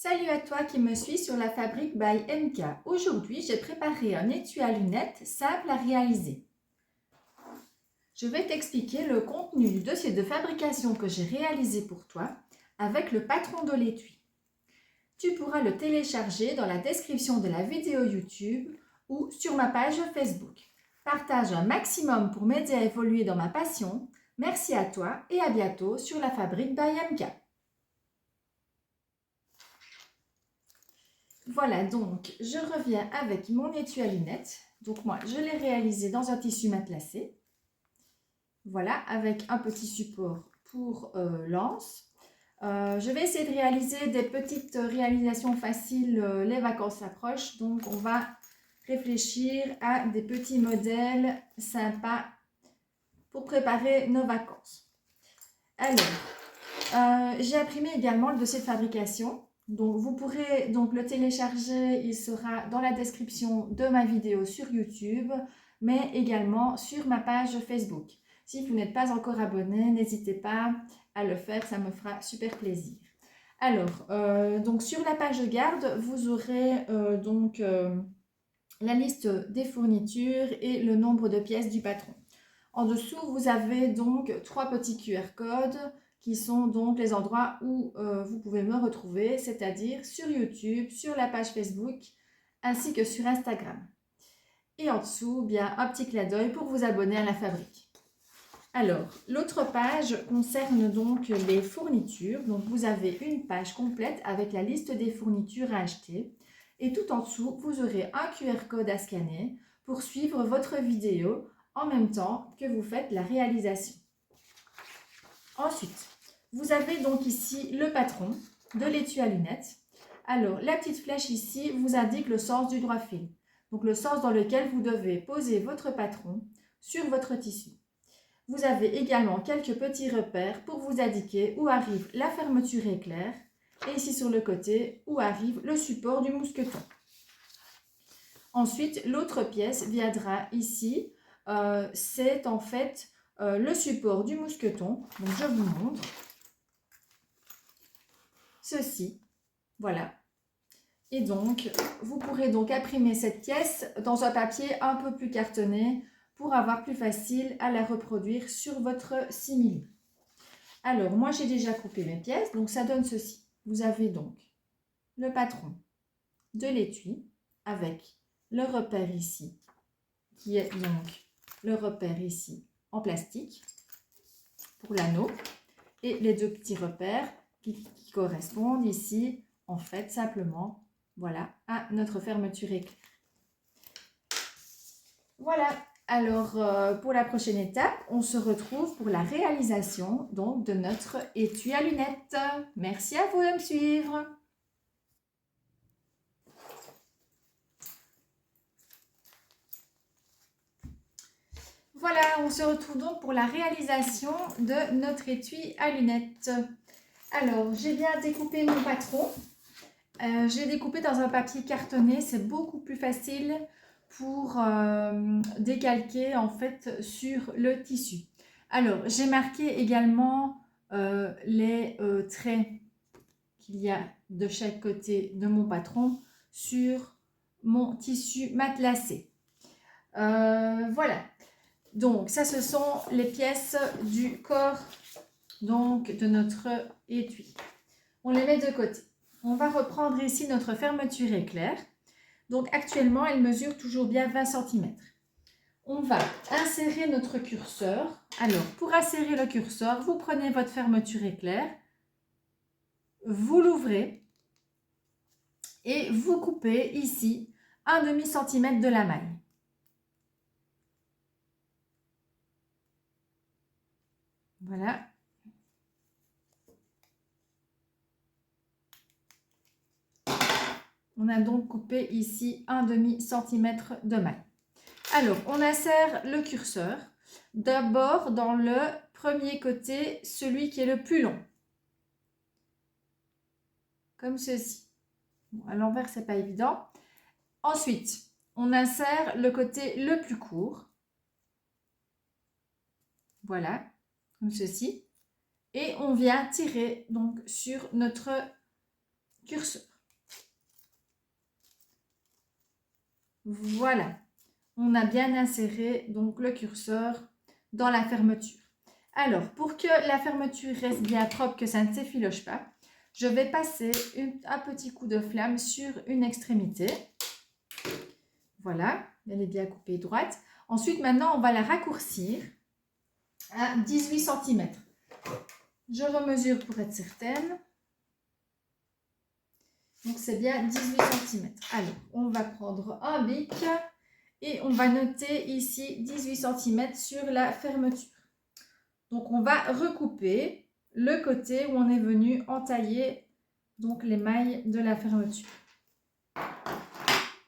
Salut à toi qui me suis sur la fabrique by MK. Aujourd'hui, j'ai préparé un étui à lunettes simple à réaliser. Je vais t'expliquer le contenu du dossier de fabrication que j'ai réalisé pour toi avec le patron de l'étui. Tu pourras le télécharger dans la description de la vidéo YouTube ou sur ma page Facebook. Partage un maximum pour m'aider à évoluer dans ma passion. Merci à toi et à bientôt sur la fabrique by MK. Voilà, donc je reviens avec mon étui à lunettes. Donc moi, je l'ai réalisé dans un tissu matelassé. Voilà, avec un petit support pour l'anse. Je vais essayer de réaliser des petites réalisations faciles. Les vacances approchent, donc on va réfléchir à des petits modèles sympas pour préparer nos vacances. Alors, j'ai imprimé également le dossier de fabrication. Donc, vous pourrez donc le télécharger, il sera dans la description de ma vidéo sur YouTube, mais également sur ma page Facebook. Si vous n'êtes pas encore abonné, n'hésitez pas à le faire, ça me fera super plaisir. Alors, donc sur la page de garde, vous aurez la liste des fournitures et le nombre de pièces du patron. En dessous, vous avez donc 3 petits QR codes qui sont donc les endroits où vous pouvez me retrouver, c'est-à-dire sur YouTube, sur la page Facebook, ainsi que sur Instagram. Et en dessous, bien un petit clin d'œil pour vous abonner à la fabrique. Alors, l'autre page concerne donc les fournitures. Donc, vous avez une page complète avec la liste des fournitures à acheter. Et tout en dessous, vous aurez un QR code à scanner pour suivre votre vidéo en même temps que vous faites la réalisation. Ensuite, vous avez donc ici le patron de l'étui à lunettes. Alors, la petite flèche ici vous indique le sens du droit fil. Donc, le sens dans lequel vous devez poser votre patron sur votre tissu. Vous avez également quelques petits repères pour vous indiquer où arrive la fermeture éclair et ici sur le côté où arrive le support du mousqueton. Ensuite, l'autre pièce viendra ici. C'est en fait le support du mousqueton. Donc, je vous montre. Ceci, voilà. Et donc, vous pourrez donc imprimer cette pièce dans un papier un peu plus cartonné pour avoir plus facile à la reproduire sur votre simili. Alors, moi, j'ai déjà coupé mes pièces, donc ça donne ceci. Vous avez donc le patron de l'étui avec le repère ici, qui est donc le repère ici en plastique pour l'anneau, et les deux petits repères qui correspondent ici, en fait, simplement, voilà, à notre fermeture éclair. Voilà. Alors, pour la prochaine étape, on se retrouve pour la réalisation donc, de notre étui à lunettes. Merci à vous de me suivre. Voilà, on se retrouve donc pour la réalisation de notre étui à lunettes. Alors, j'ai bien découpé mon patron. Je l'ai découpé dans un papier cartonné, c'est beaucoup plus facile pour décalquer en fait sur le tissu. Alors, j'ai marqué également les traits qu'il y a de chaque côté de mon patron sur mon tissu matelassé. Voilà. Donc, ça, ce sont les pièces du corps donc, de notre étui. On les met de côté. On va reprendre ici notre fermeture éclair. Donc, actuellement, elle mesure toujours bien 20 cm. On va insérer notre curseur. Alors, pour insérer le curseur, vous prenez votre fermeture éclair, vous l'ouvrez et vous coupez ici 1/2 cm de la maille. Voilà. On a donc coupé ici 1/2 cm de maille. Alors, on insère le curseur d'abord dans le premier côté, celui qui est le plus long. Comme ceci. Bon, à l'envers, ce n'est pas évident. Ensuite, on insère le côté le plus court. Voilà, comme ceci. Et on vient tirer donc sur notre curseur. Voilà, on a bien inséré donc le curseur dans la fermeture. Alors, pour que la fermeture reste bien propre, que ça ne s'effiloche pas, je vais passer un petit coup de flamme sur une extrémité. Voilà, elle est bien coupée droite. Ensuite, maintenant, on va la raccourcir à 18 cm. Je remesure pour être certaine. Donc, c'est bien 18 cm. Alors, on va prendre un bic et on va noter ici 18 cm sur la fermeture. Donc, on va recouper le côté où on est venu entailler donc les mailles de la fermeture.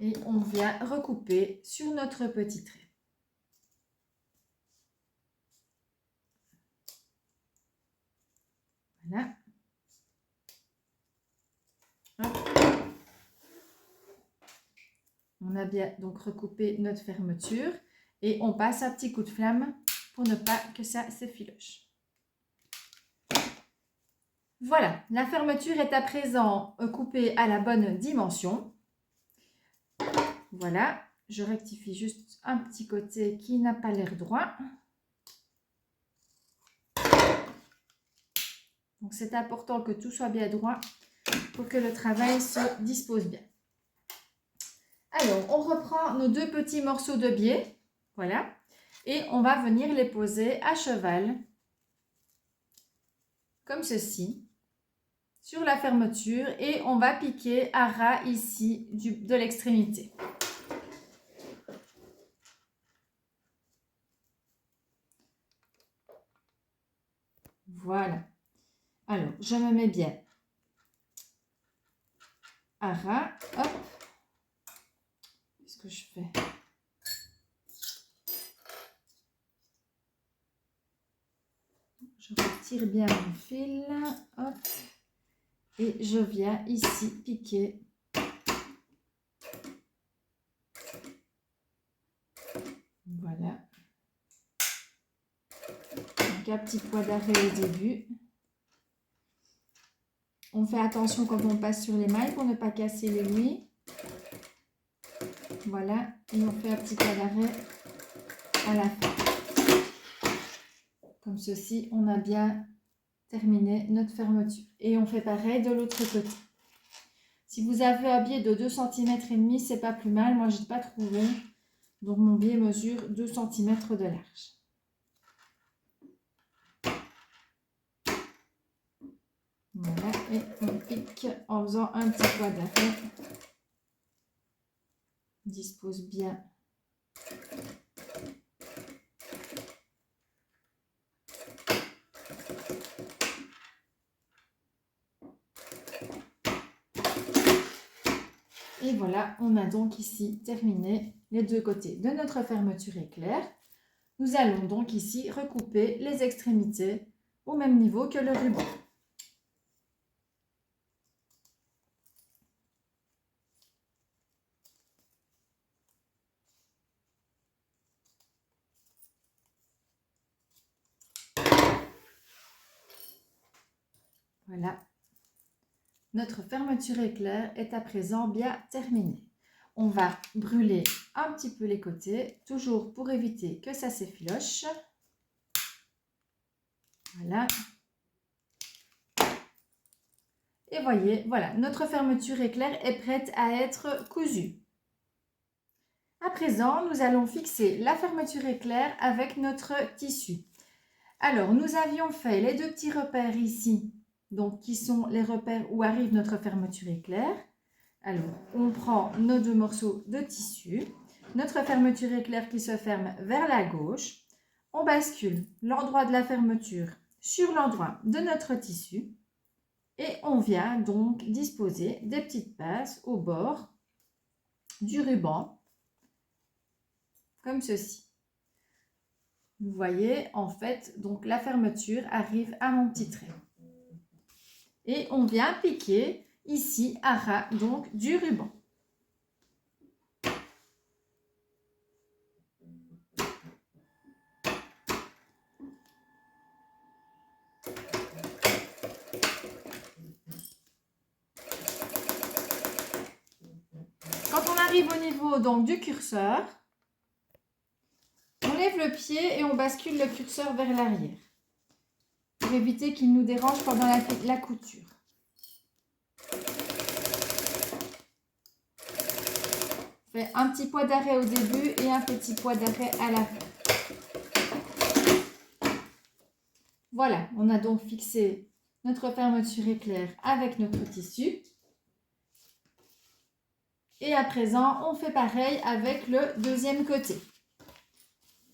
Et on vient recouper sur notre petit trait. Voilà. Hop. On a bien donc recoupé notre fermeture et on passe un petit coup de flamme pour ne pas que ça s'effiloche. Voilà, la fermeture est à présent coupée à la bonne dimension. Voilà, je rectifie juste un petit côté qui n'a pas l'air droit. Donc c'est important que tout soit bien droit pour que le travail se dispose bien. Alors, on reprend nos deux petits morceaux de biais, voilà, et on va venir les poser à cheval, comme ceci, sur la fermeture, et on va piquer à ras ici de l'extrémité. Voilà. Alors, je me mets bien à ras, hop, qu'est-ce que je fais ? Je retire bien mon fil, hop, et je viens ici piquer. Voilà. Donc un petit point d'arrêt au début. On fait attention quand on passe sur les mailles pour ne pas casser l'aiguille. Voilà, et on fait un petit point d'arrêt à la fin. Comme ceci, on a bien terminé notre fermeture. Et on fait pareil de l'autre côté. Si vous avez un biais de 2,5 cm, c'est pas plus mal. Moi, je n'ai pas trouvé. Donc, mon biais mesure 2 cm de large. Voilà, et on pique en faisant un petit point d'arrêt. Dispose bien. Et voilà, on a donc ici terminé les deux côtés de notre fermeture éclair. Nous allons donc ici recouper les extrémités au même niveau que le ruban. Voilà, notre fermeture éclair est à présent bien terminée. On va brûler un petit peu les côtés, toujours pour éviter que ça s'effiloche. Voilà. Et voyez, voilà, notre fermeture éclair est prête à être cousue. À présent, nous allons fixer la fermeture éclair avec notre tissu. Alors, nous avions fait les deux petits repères ici, donc qui sont les repères où arrive notre fermeture éclair. Alors, on prend nos deux morceaux de tissu, notre fermeture éclair qui se ferme vers la gauche. On bascule l'endroit de la fermeture sur l'endroit de notre tissu et on vient donc disposer des petites passes au bord du ruban, comme ceci. Vous voyez, en fait, donc la fermeture arrive à mon petit trait. Et on vient piquer ici à ras donc du ruban. Quand on arrive au niveau niveau donc du curseur, on lève le pied et on bascule le curseur vers l'arrière pour éviter qu'il nous dérange pendant la couture. On fait un petit point d'arrêt au début et un petit point d'arrêt à la fin. Voilà, on a donc fixé notre fermeture éclair avec notre tissu. Et à présent, on fait pareil avec le deuxième côté.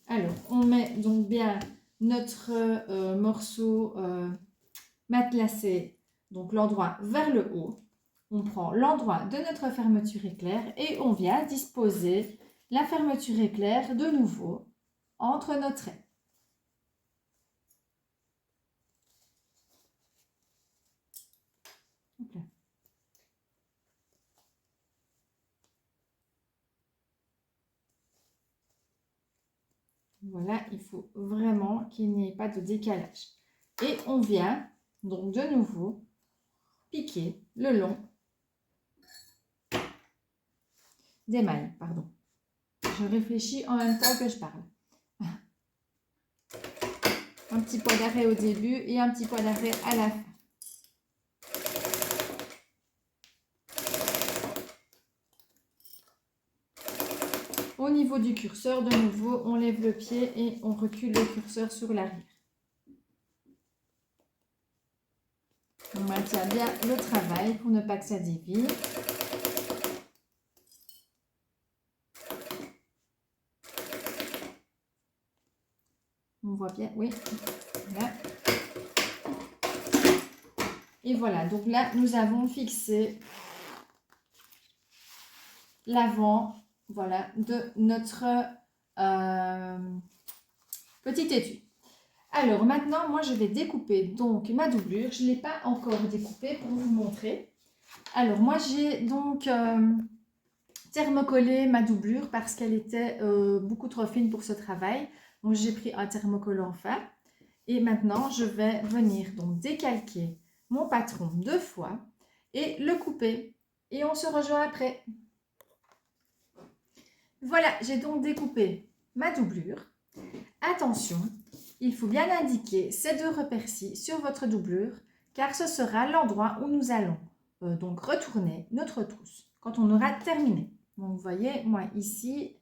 Alors, on met donc bien notre morceau matelassé, donc l'endroit vers le haut. On prend l'endroit de notre fermeture éclair et on vient disposer la fermeture éclair de nouveau entre nos traits. Voilà, il faut vraiment qu'il n'y ait pas de décalage. Et on vient donc de nouveau piquer le long des mailles. Pardon. Je réfléchis en même temps que je parle. Un petit point d'arrêt au début et un petit point d'arrêt à la fin. Au niveau du curseur, de nouveau, on lève le pied et on recule le curseur sur l'arrière. On maintient bien le travail pour ne pas que ça dévie. On voit bien, oui. Voilà. Et voilà, donc là, nous avons fixé l'avant, voilà, de notre petit étui. Alors maintenant, moi, je vais découper donc ma doublure. Je ne l'ai pas encore découpée pour vous montrer. Alors moi, j'ai donc thermocollé ma doublure parce qu'elle était beaucoup trop fine pour ce travail. Donc j'ai pris un thermocollant fin. Et maintenant, je vais venir donc décalquer mon patron 2 fois et le couper. Et on se rejoint après. Voilà, j'ai donc découpé ma doublure. Attention, il faut bien indiquer ces 2 repères-ci sur votre doublure car ce sera l'endroit où nous allons donc retourner notre trousse quand on aura terminé. Donc vous voyez, moi ici,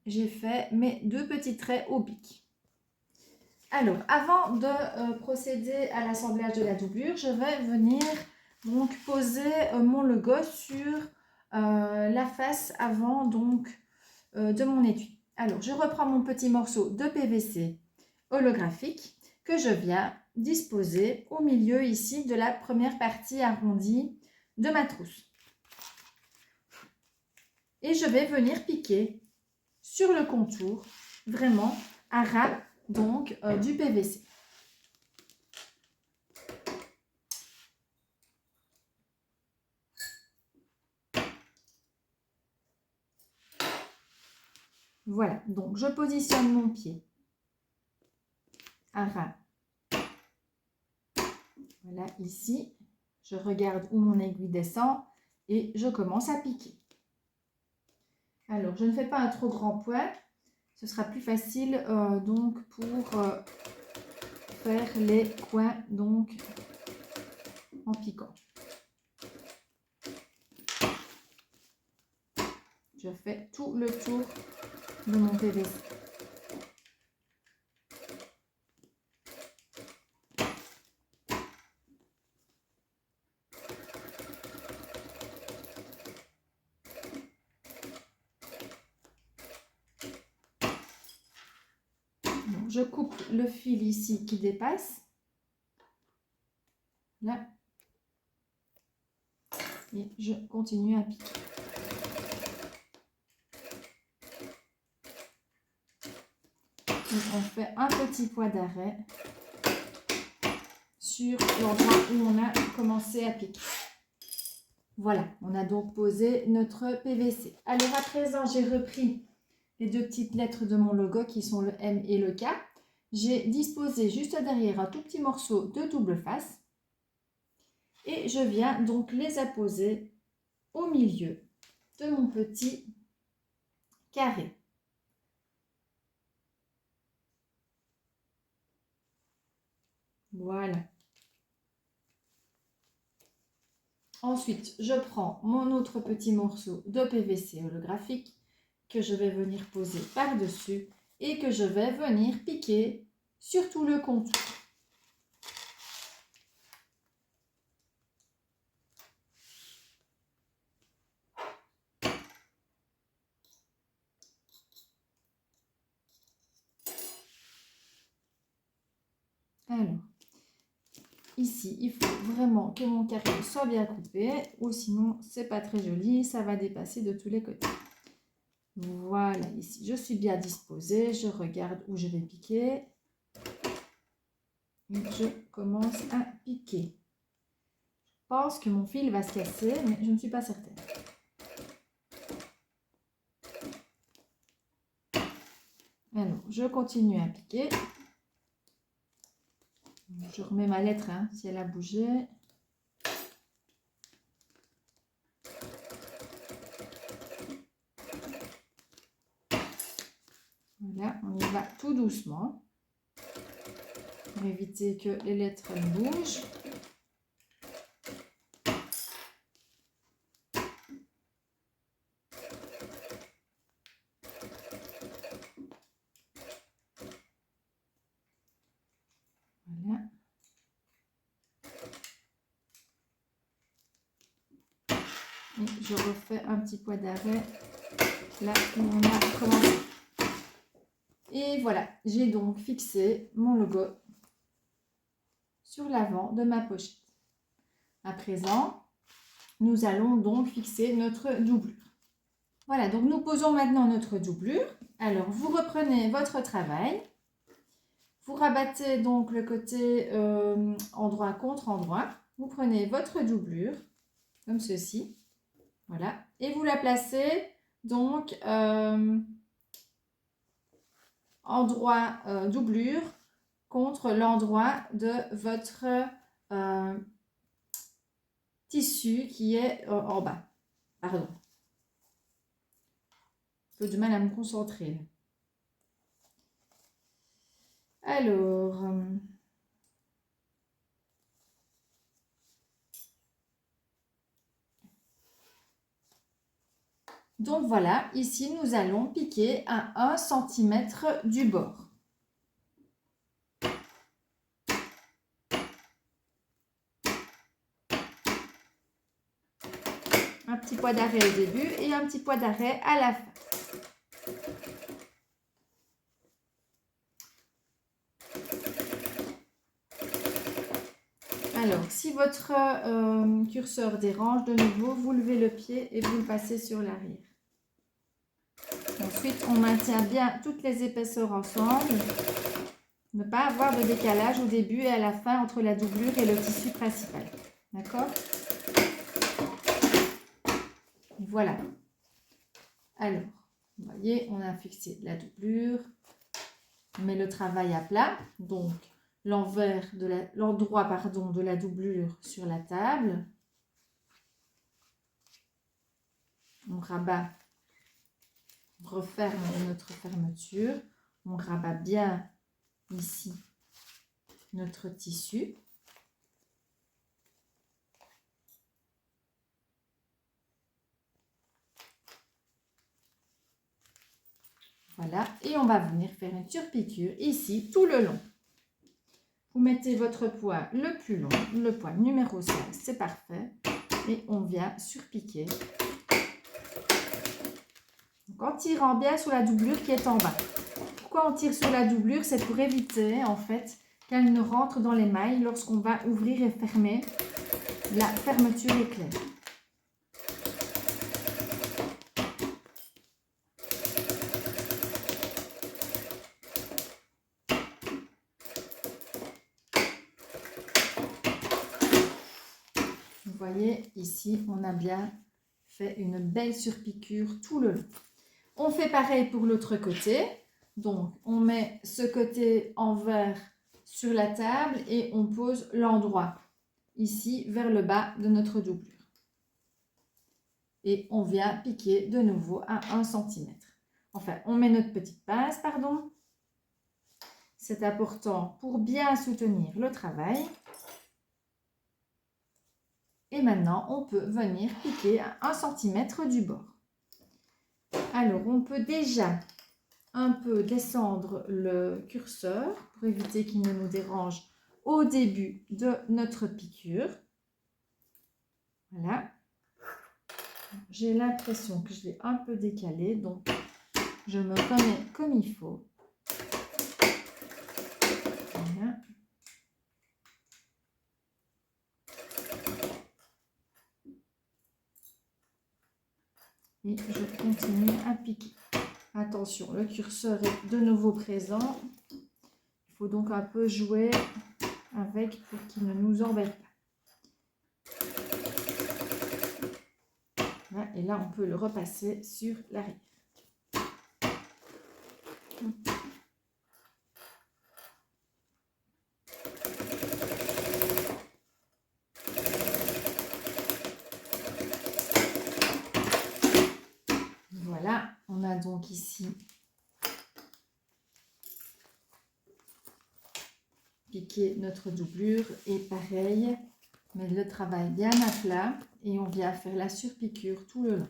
j'ai fait mes 2 petits traits au bic. Alors, avant de procéder à l'assemblage de la doublure, je vais venir donc poser mon logo sur la face avant donc de mon étui. Alors, je reprends mon petit morceau de PVC holographique que je viens disposer au milieu ici de la première partie arrondie de ma trousse. Et je vais venir piquer sur le contour, vraiment à ras donc du PVC. Voilà, donc je positionne mon pied à ras. Voilà, ici, je regarde où mon aiguille descend et je commence à piquer. Alors, je ne fais pas un trop grand point, ce sera plus facile donc pour faire les coins donc en piquant. Je fais tout le tour de mon PVC. Je coupe le fil ici qui dépasse. Là. Et je continue à piquer. Donc on fait un petit point d'arrêt sur l'endroit où on a commencé à piquer. Voilà, on a donc posé notre PVC. Alors à présent, j'ai repris les 2 petites lettres de mon logo qui sont le M et le K. J'ai disposé juste derrière un tout petit morceau de double face et je viens donc les apposer au milieu de mon petit carré. Voilà. Ensuite, je prends mon autre petit morceau de PVC holographique que je vais venir poser par-dessus et que je vais venir piquer sur tout le contour. Alors, ici, il faut vraiment que mon carré soit bien coupé ou sinon, c'est pas très joli, ça va dépasser de tous les côtés. Voilà, ici, je suis bien disposée, je regarde où je vais piquer. Et je commence à piquer. Je pense que mon fil va se casser, mais je ne suis pas certaine. Alors, je continue à piquer. Je remets ma lettre, hein, si elle a bougé. Voilà, on y va tout doucement pour éviter que les lettres bougent. Voilà. Et je refais un petit point d'arrêt là où on a commencé. Et voilà, j'ai donc fixé mon logo sur l'avant de ma pochette. À présent, nous allons donc fixer notre doublure. Voilà, donc nous posons maintenant notre doublure. Alors, vous reprenez votre travail. Vous rabattez donc le côté endroit contre endroit. Vous prenez votre doublure, comme ceci. Voilà. Et vous la placez donc endroit doublure contre l'endroit de votre tissu qui est en bas. Pardon. Un peu de mal à me concentrer. Alors, donc voilà, ici nous allons piquer à 1 cm du bord. Un petit point d'arrêt au début et un petit point d'arrêt à la fin. Alors, si votre curseur dérange, de nouveau, vous levez le pied et vous le passez sur l'arrière. Ensuite, on maintient bien toutes les épaisseurs ensemble. Ne pas avoir de décalage au début et à la fin entre la doublure et le tissu principal. D'accord? Voilà. Alors, vous voyez, on a fixé la doublure. On met le travail à plat. Donc, l'endroit de la doublure sur la table. On rabat, on referme notre fermeture. On rabat bien ici notre tissu. Voilà, et on va venir faire une surpiqûre ici tout le long. Vous mettez votre poids le plus long, le poids numéro 5, c'est parfait. Et on vient surpiquer. Donc en tirant bien sur la doublure qui est en bas. Pourquoi on tire sur la doublure? C'est pour éviter en fait qu'elle ne rentre dans les mailles lorsqu'on va ouvrir et fermer la fermeture éclair. Vous voyez, ici, on a bien fait une belle surpiqûre tout le long. On fait pareil pour l'autre côté. Donc, on met ce côté envers sur la table et on pose l'endroit ici vers le bas de notre doublure. et on vient piquer de nouveau à 1 cm. Enfin, on met notre petite pince, pardon. C'est important pour bien soutenir le travail. Et maintenant, on peut venir piquer à 1 cm du bord. Alors, on peut déjà un peu descendre le curseur pour éviter qu'il ne nous dérange au début de notre piqûre. Voilà. J'ai l'impression que je l'ai un peu décalé, donc je me remets comme il faut. Voilà. Et je continue à piquer. Attention, le curseur est de nouveau présent. Il faut donc un peu jouer avec pour qu'il ne nous embête pas. Voilà, et là, on peut le repasser sur l'arrière. Voilà, on a donc ici piqué notre doublure et pareil, mais le travail bien à plat et on vient faire la surpiqûre tout le long.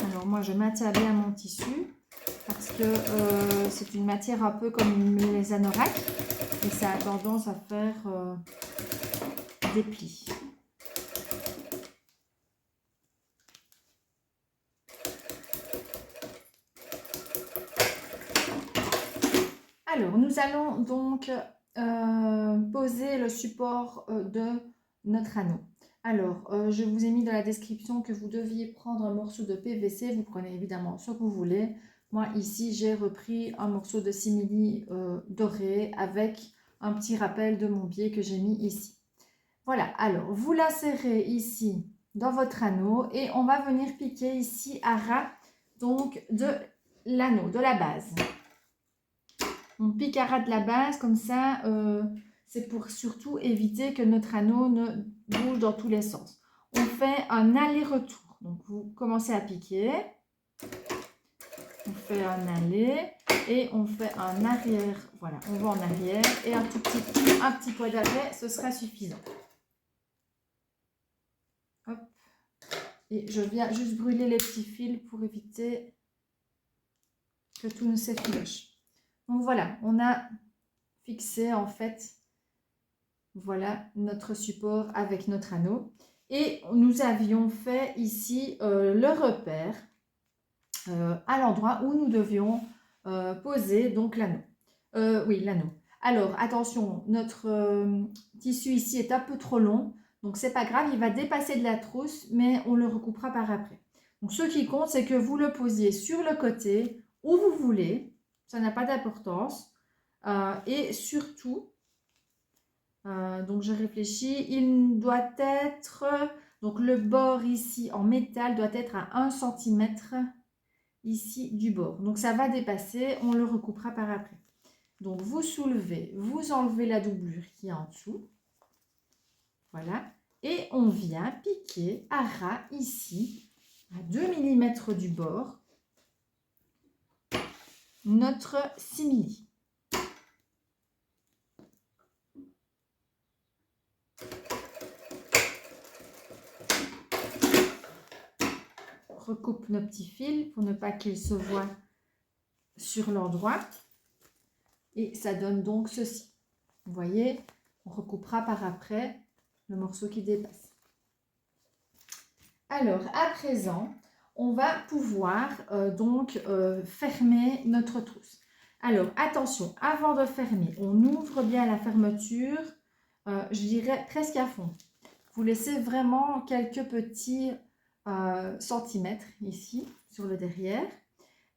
Alors moi je maintiens bien mon tissu parce que c'est une matière un peu comme les anoraks et ça a tendance à faire des plis. Alors nous allons donc poser le support de notre anneau. Alors, je vous ai mis dans la description que vous deviez prendre un morceau de PVC. Vous prenez évidemment ce que vous voulez. Moi, ici, j'ai repris un morceau de simili doré avec un petit rappel de mon biais que j'ai mis ici. Voilà, alors, vous l'insérez ici dans votre anneau et on va venir piquer ici à ras donc de l'anneau, de la base. On pique à ras de la base, comme ça... c'est pour surtout éviter que notre anneau ne bouge dans tous les sens. On fait un aller-retour. Donc, vous commencez à piquer. On fait un aller et on fait un arrière. Voilà, on va en arrière et un petit point d'arrêt, ce sera suffisant. Hop. Et je viens juste brûler les petits fils pour éviter que tout ne s'effiloche. Donc voilà, on a fixé en fait... Voilà notre support avec notre anneau. Et nous avions fait ici le repère à l'endroit où nous devions poser donc l'anneau. Oui, l'anneau. Alors, attention, notre tissu ici est un peu trop long. Donc, c'est pas grave, il va dépasser de la trousse, mais on le recoupera par après. Donc, ce qui compte, c'est que vous le posiez sur le côté, où vous voulez. Ça n'a pas d'importance. Et surtout... donc je réfléchis, il doit être, donc le bord ici en métal doit être à 1 cm ici du bord. Donc ça va dépasser, on le recoupera par après. Donc vous soulevez, vous enlevez la doublure qui est en dessous. Voilà. Et on vient piquer à ras ici, à 2 mm du bord, notre simili. Recoupe nos petits fils pour ne pas qu'ils se voient sur l'endroit. Et ça donne donc ceci. Vous voyez, on recoupera par après le morceau qui dépasse. Alors, à présent, on va pouvoir fermer notre trousse. Alors, attention, avant de fermer, on ouvre bien la fermeture, je dirais presque à fond. Vous laissez vraiment quelques petits centimètres ici, sur le derrière.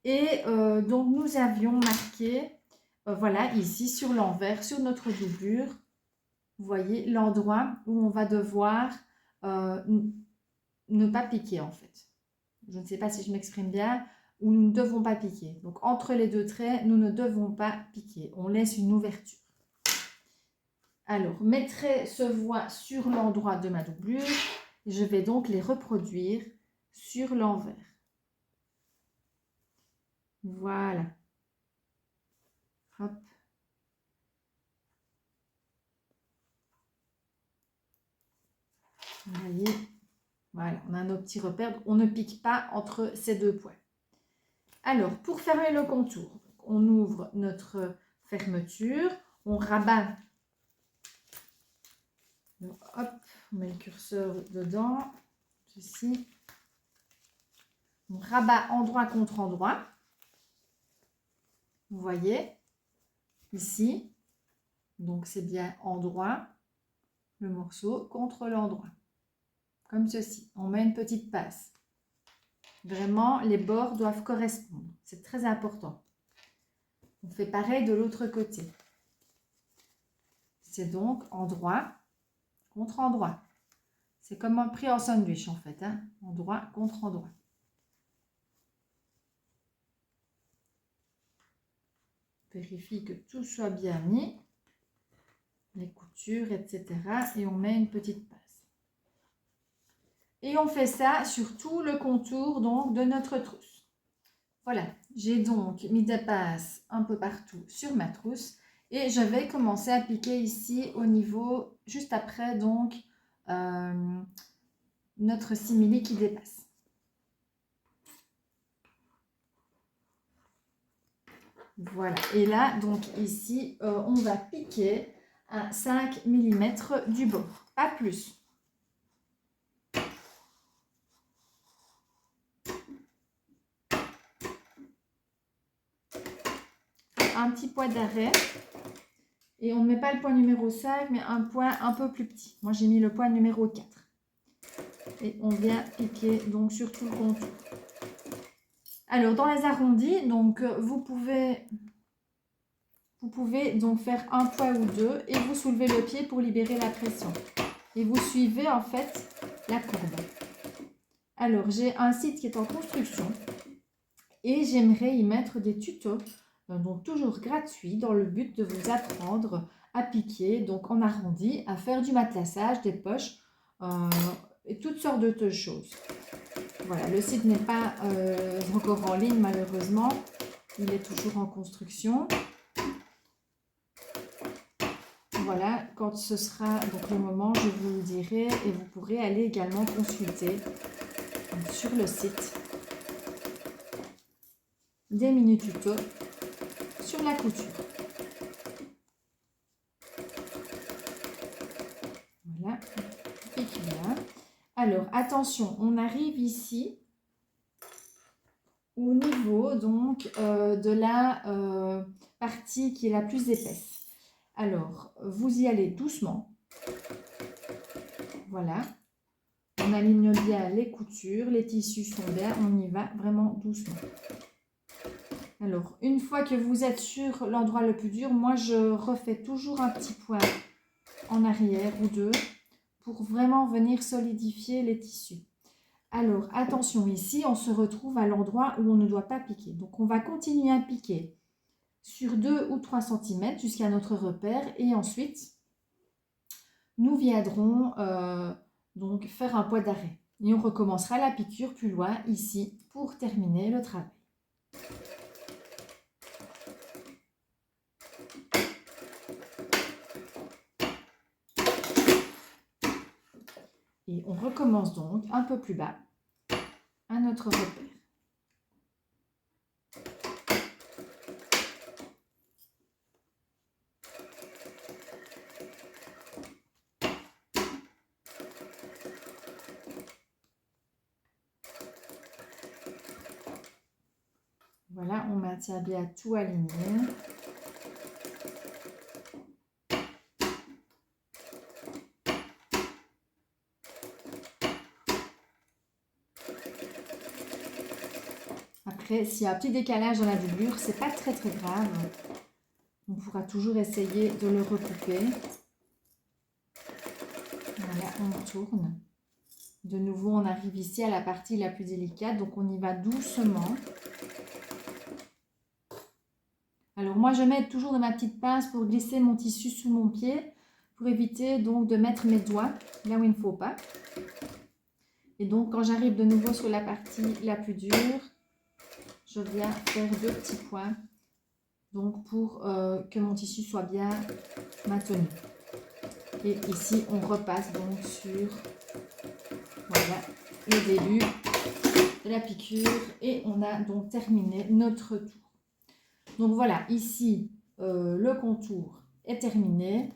Et donc, nous avions marqué... voilà, ici sur l'envers, sur notre doublure, vous voyez, l'endroit où on va devoir ne pas piquer en fait. Je ne sais pas si je m'exprime bien, où nous ne devons pas piquer. Donc entre les deux traits, nous ne devons pas piquer. On laisse une ouverture. Alors, mes traits se voient sur l'endroit de ma doublure. Et je vais donc les reproduire sur l'envers. Voilà. Hop. Vous voyez, voilà, on a nos petits repères. On ne pique pas entre ces deux points. Alors, pour fermer le contour, on ouvre notre fermeture, on rabat. Donc, hop, on met le curseur dedans, ceci. On rabat endroit contre endroit. Vous voyez, ici. Donc, c'est bien endroit, le morceau contre l'endroit. Comme ceci. On met une petite passe. Vraiment, les bords doivent correspondre. C'est très important. On fait pareil de l'autre côté. C'est donc endroit contre endroit. C'est comme un pris en sandwich en fait. Hein? Endroit contre endroit. Vérifie que tout soit bien mis. Les coutures, etc. Et on met une petite passe. Et on fait ça sur tout le contour donc, de notre trousse. Voilà, j'ai donc mis des passes un peu partout sur ma trousse. Et je vais commencer à piquer ici au niveau, juste après donc, notre simili qui dépasse. Voilà, et là, donc ici, on va piquer à 5 mm du bord, pas plus. Un petit point d'arrêt. Et on ne met pas le point numéro 5, mais un point un peu plus petit. Moi, j'ai mis le point numéro 4. Et on vient piquer donc sur tout le contour. Alors, dans les arrondis, donc, vous pouvez donc faire un point ou deux et vous soulevez le pied pour libérer la pression. Et vous suivez en fait la courbe. Alors, j'ai un site qui est en construction et j'aimerais y mettre des tutos, donc toujours gratuits, dans le but de vous apprendre à piquer, donc en arrondi, à faire du matelassage, des poches et toutes sortes de choses. Voilà, le site n'est pas encore en ligne malheureusement, il est toujours en construction. Voilà, quand ce sera donc le moment, je vous le dirai et vous pourrez aller également consulter sur le site des mini-tutos sur la couture. Voilà, et puis là. Alors, attention, on arrive ici au niveau donc de la partie qui est la plus épaisse. Alors, vous y allez doucement. Voilà. On aligne bien les coutures, les tissus sont bien, on y va vraiment doucement. Alors, une fois que vous êtes sur l'endroit le plus dur, moi je refais toujours un petit point en arrière ou deux pour vraiment venir solidifier les tissus. Alors, attention, ici, on se retrouve à l'endroit où on ne doit pas piquer. Donc, on va continuer à piquer sur 2 ou 3 cm jusqu'à notre repère. Et ensuite, nous viendrons donc faire un point d'arrêt. Et on recommencera la piqûre plus loin, ici, pour terminer le travail. Et on recommence donc un peu plus bas à notre repère. Voilà, on maintient bien tout aligné. Après, s'il y a un petit décalage dans la doublure, c'est pas très grave. On pourra toujours essayer de le recouper. on tourne. De nouveau, on arrive ici à la partie la plus délicate, donc on y va doucement. Alors moi, je mets toujours de ma petite pince pour glisser mon tissu sous mon pied, pour éviter donc de mettre mes doigts là où il ne faut pas. Et donc, quand j'arrive de nouveau sur la partie la plus dure, je viens faire 2 petits points, donc pour que mon tissu soit bien maintenu. Et ici, on repasse donc sur voilà, le début de la piqûre et on a donc terminé notre tour. Donc voilà, ici, le contour est terminé.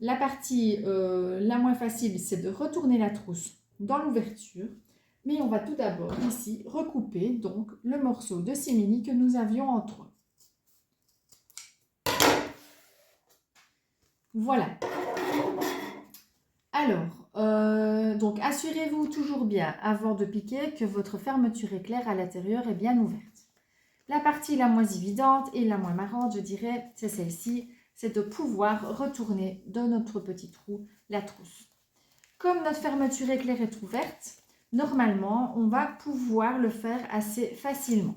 La partie la moins facile, c'est de retourner la trousse dans l'ouverture. Mais on va tout d'abord ici recouper donc le morceau de simili que nous avions en 3. Voilà. Alors, donc assurez-vous toujours bien avant de piquer que votre fermeture éclair à l'intérieur est bien ouverte. La partie la moins évidente et la moins marrante, je dirais, c'est celle-ci, c'est de pouvoir retourner dans notre petit trou la trousse. Comme notre fermeture éclair est ouverte, normalement, on va pouvoir le faire assez facilement.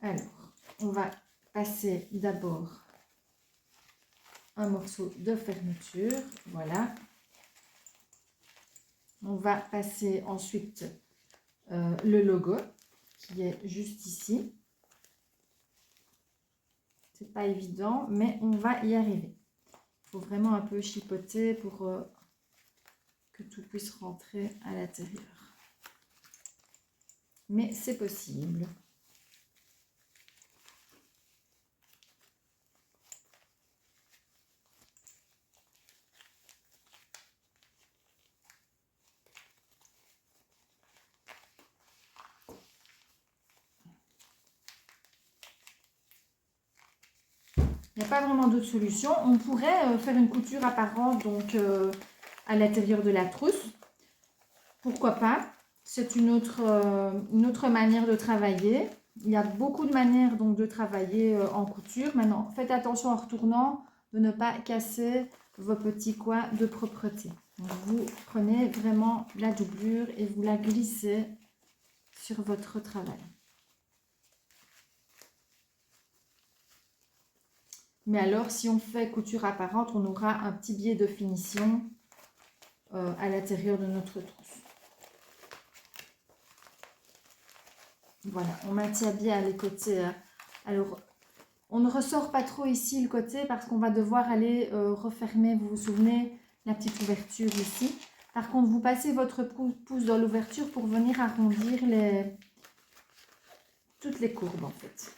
Alors, on va passer d'abord un morceau de fermeture, voilà. On va passer ensuite le logo qui est juste ici. C'est pas évident, mais on va y arriver. Il faut vraiment un peu chipoter pour que tout puisse rentrer à l'intérieur. Mais c'est possible. Il n'y a pas vraiment d'autre solution. On pourrait faire une couture apparente donc à l'intérieur de la trousse. Pourquoi pas? C'est une autre manière de travailler. Il y a beaucoup de manières donc de travailler en couture. Maintenant, faites attention en retournant de ne pas casser vos petits coins de propreté. Donc, vous prenez vraiment la doublure et vous la glissez sur votre travail. Mais alors, si on fait couture apparente, on aura un petit biais de finition à l'intérieur de notre trousse. Voilà, on maintient bien les côtés. Alors, on ne ressort pas trop ici le côté parce qu'on va devoir aller refermer, vous vous souvenez, la petite ouverture ici. Par contre, vous passez votre pouce dans l'ouverture pour venir arrondir toutes les courbes en fait.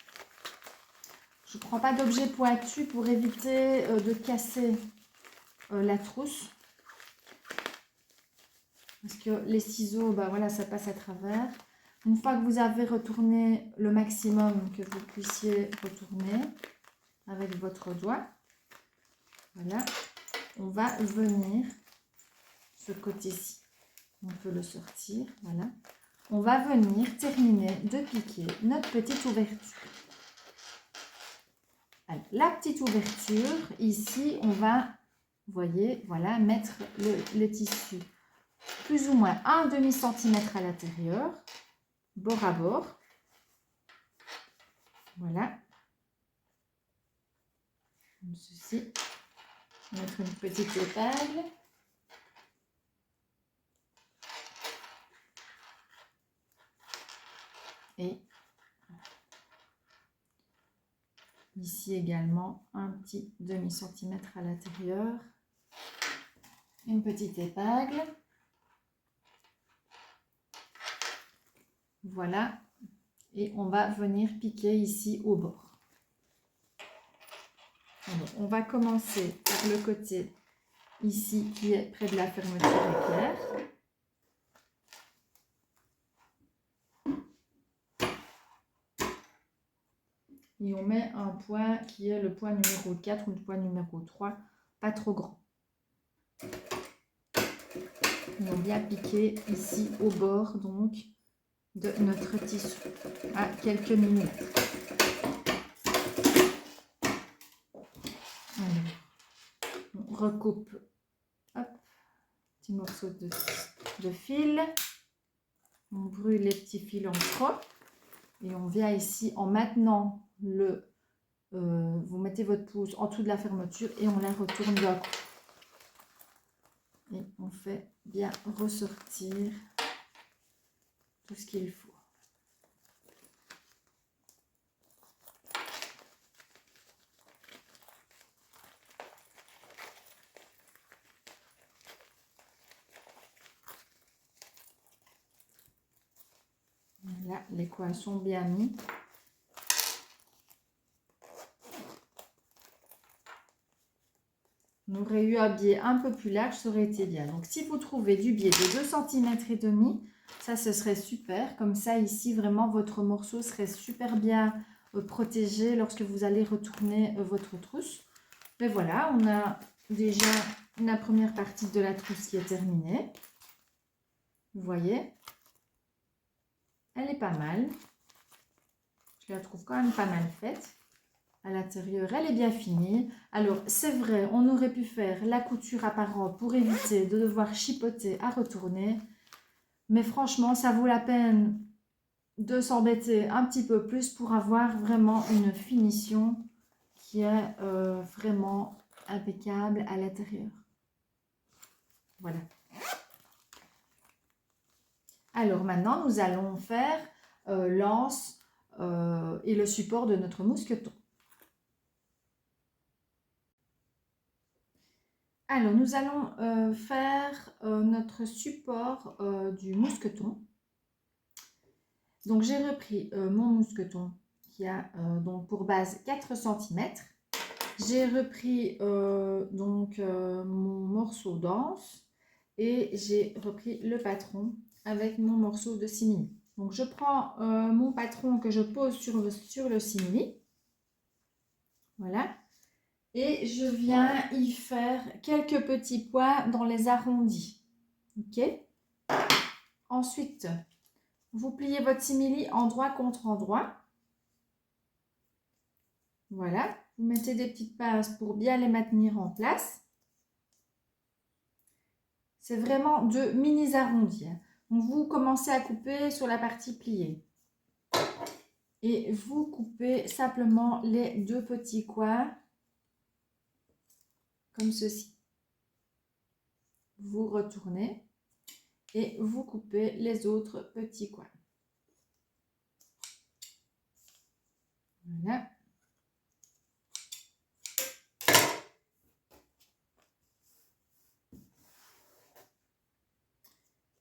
Je ne prends pas d'objet pointu pour éviter de casser la trousse. Parce que les ciseaux, ben voilà, ça passe à travers. Une fois que vous avez retourné le maximum que vous puissiez retourner avec votre doigt, voilà, on va venir ce côté-ci. On peut le sortir, voilà. On va venir terminer de piquer notre petite ouverture. Alors, la petite ouverture, ici, on va, vous voyez, voilà, mettre le tissu plus ou moins 1,5 cm à l'intérieur, bord à bord. Voilà. Comme ceci. Mettre une petite épingle. Et ici également, un petit demi-centimètre à l'intérieur. Une petite épingle. Voilà. Et on va venir piquer ici au bord. Alors, on va commencer par le côté ici qui est près de la fermeture éclair. Et on met un point qui est le point numéro 4 ou le point numéro 3, pas trop grand. Et on vient piquer ici au bord donc de notre tissu à quelques millimètres. Alors, on recoupe, hop, petit morceau de fil. On brûle les petits fils en trop. Et on vient ici en maintenant vous mettez votre pouce en dessous de la fermeture et on la retourne d'un coup. Et on fait bien ressortir tout ce qu'il faut. Voilà, les coins sont bien mis. On aurait eu un biais un peu plus large, ça aurait été bien. Donc, si vous trouvez du biais de 2,5 cm, ça, ce serait super. Comme ça, ici, vraiment, votre morceau serait super bien protégé lorsque vous allez retourner votre trousse. Mais voilà, on a déjà la première partie de la trousse qui est terminée. Vous voyez, elle est pas mal. Je la trouve quand même pas mal faite. À l'intérieur, elle est bien finie. Alors, c'est vrai, on aurait pu faire la couture à paroi pour éviter de devoir chipoter à retourner. Mais franchement, ça vaut la peine de s'embêter un petit peu plus pour avoir vraiment une finition qui est vraiment impeccable à l'intérieur. Voilà. Alors maintenant, nous allons faire l'anse et le support de notre mousqueton. Alors, nous allons faire notre support du mousqueton. Donc, j'ai repris mon mousqueton qui a donc pour base 4 cm. J'ai repris mon morceau d'anse et j'ai repris le patron avec mon morceau de simili. Donc, je prends mon patron que je pose sur le simili. Voilà. Et je viens y faire quelques petits points dans les arrondis. Ok. Ensuite, vous pliez votre simili endroit contre endroit. Voilà. Vous mettez des petites pinces pour bien les maintenir en place. C'est vraiment de mini arrondis. Donc, vous commencez à couper sur la partie pliée. Et vous coupez simplement les deux petits coins. Comme ceci. Vous retournez et vous coupez les autres petits coins. Voilà.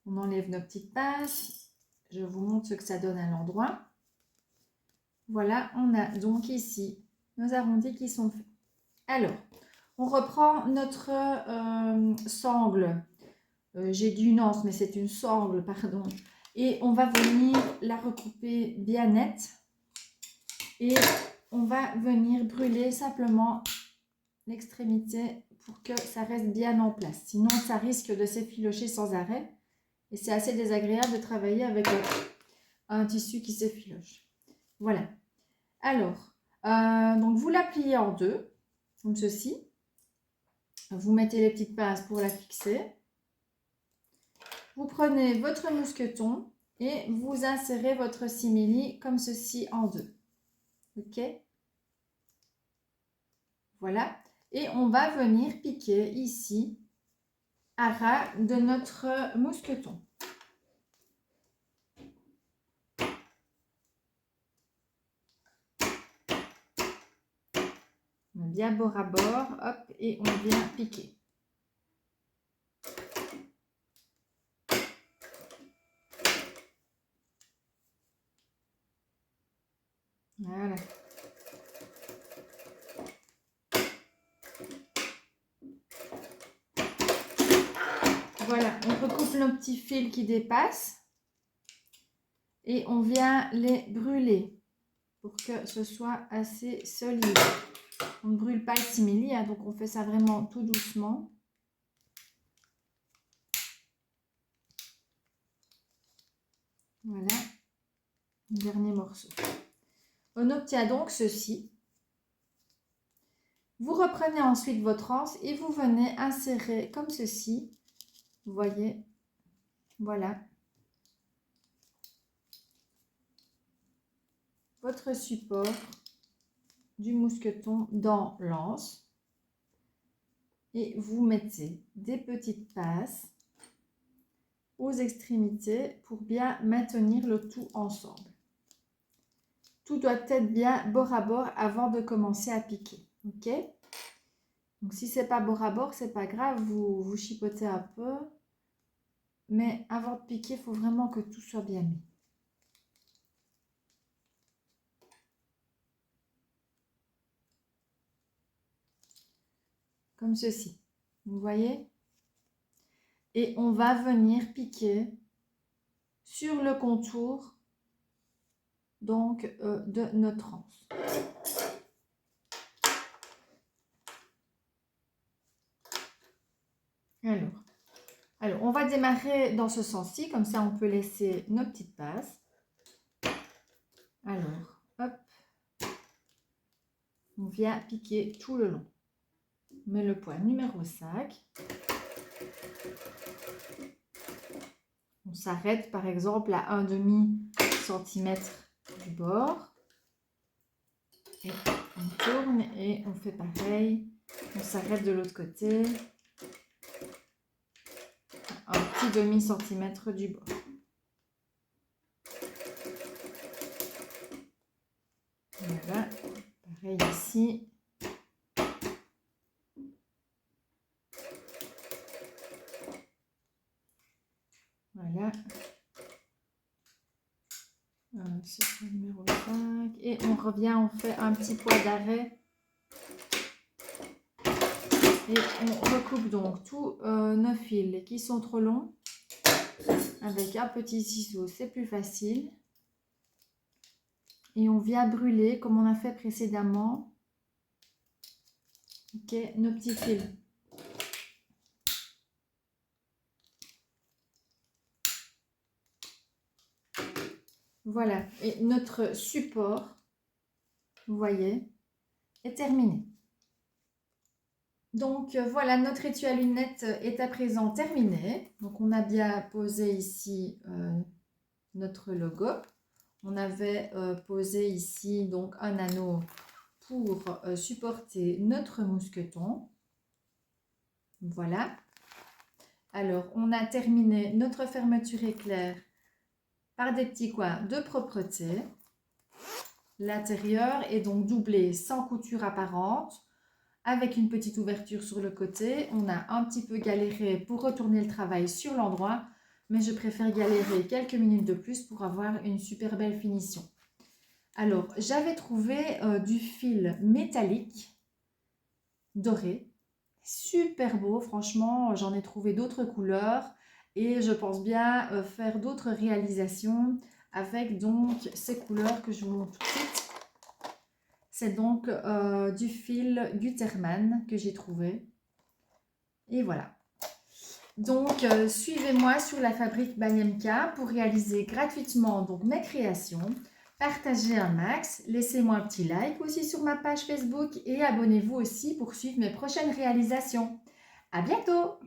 On enlève nos petites pinces. Je vous montre ce que ça donne à l'endroit. Voilà, on a donc ici nos arrondis qui sont faits. Alors, on reprend notre sangle. J'ai dit une anse, mais c'est une sangle, pardon. Et on va venir la recouper bien nette. Et on va venir brûler simplement l'extrémité pour que ça reste bien en place. Sinon, ça risque de s'effilocher sans arrêt. Et c'est assez désagréable de travailler avec un tissu qui s'effiloche. Voilà. Alors, donc vous la pliez en deux, comme ceci. Vous mettez les petites pinces pour la fixer. Vous prenez votre mousqueton et vous insérez votre simili comme ceci en deux. Ok? Voilà. Et on va venir piquer ici à ras de notre mousqueton. On met bien bord à bord, hop, et on vient piquer. Voilà. Voilà, on recoupe nos petits fils qui dépassent et on vient les brûler pour que ce soit assez solide. On ne brûle pas le simili, hein, donc on fait ça vraiment tout doucement. Voilà, dernier morceau. On obtient donc ceci. Vous reprenez ensuite votre anse et vous venez insérer comme ceci. Vous voyez, voilà. Votre support du mousqueton dans l'anse. Et vous mettez des petites passes aux extrémités pour bien maintenir le tout ensemble. Tout doit être bien bord à bord avant de commencer à piquer. Ok? Donc si c'est pas bord à bord, c'est pas grave, vous chipotez un peu. Mais avant de piquer, il faut vraiment que tout soit bien mis. Comme ceci. Vous voyez? Et on va venir piquer sur le contour donc de notre anse. Alors, on va démarrer dans ce sens-ci, comme ça on peut laisser nos petites passes. Alors, hop, on vient piquer tout le long. On met le point numéro 5. On s'arrête par exemple à 1,5 cm du bord. Et on tourne et on fait pareil. On s'arrête de l'autre côté. Un petit demi-centimètre du bord. Voilà, pareil ici. Voilà. C'est le numéro 5. Et on revient, on fait un petit point d'arrêt. Et on recoupe donc tous nos fils qui sont trop longs. Avec un petit ciseau, c'est plus facile. Et on vient brûler comme on a fait précédemment. Ok, nos petits fils. Voilà, et notre support, vous voyez, est terminé. Donc voilà, notre étui à lunettes est à présent terminé. Donc on a bien posé ici notre logo. On avait posé ici donc un anneau pour supporter notre mousqueton. Voilà. Alors on a terminé notre fermeture éclair par des petits coins de propreté. L'intérieur est donc doublé sans couture apparente, avec une petite ouverture sur le côté. On a un petit peu galéré pour retourner le travail sur l'endroit, mais je préfère galérer quelques minutes de plus pour avoir une super belle finition. Alors, j'avais trouvé du fil métallique doré, super beau, franchement, j'en ai trouvé d'autres couleurs et je pense bien faire d'autres réalisations avec donc ces couleurs que je vous montre tout de suite. C'est donc du fil Gutermann que j'ai trouvé. Et voilà. Donc, suivez-moi sur la fabrique Banyemka pour réaliser gratuitement donc, mes créations. Partagez un max, laissez-moi un petit like aussi sur ma page Facebook et abonnez-vous aussi pour suivre mes prochaines réalisations. À bientôt!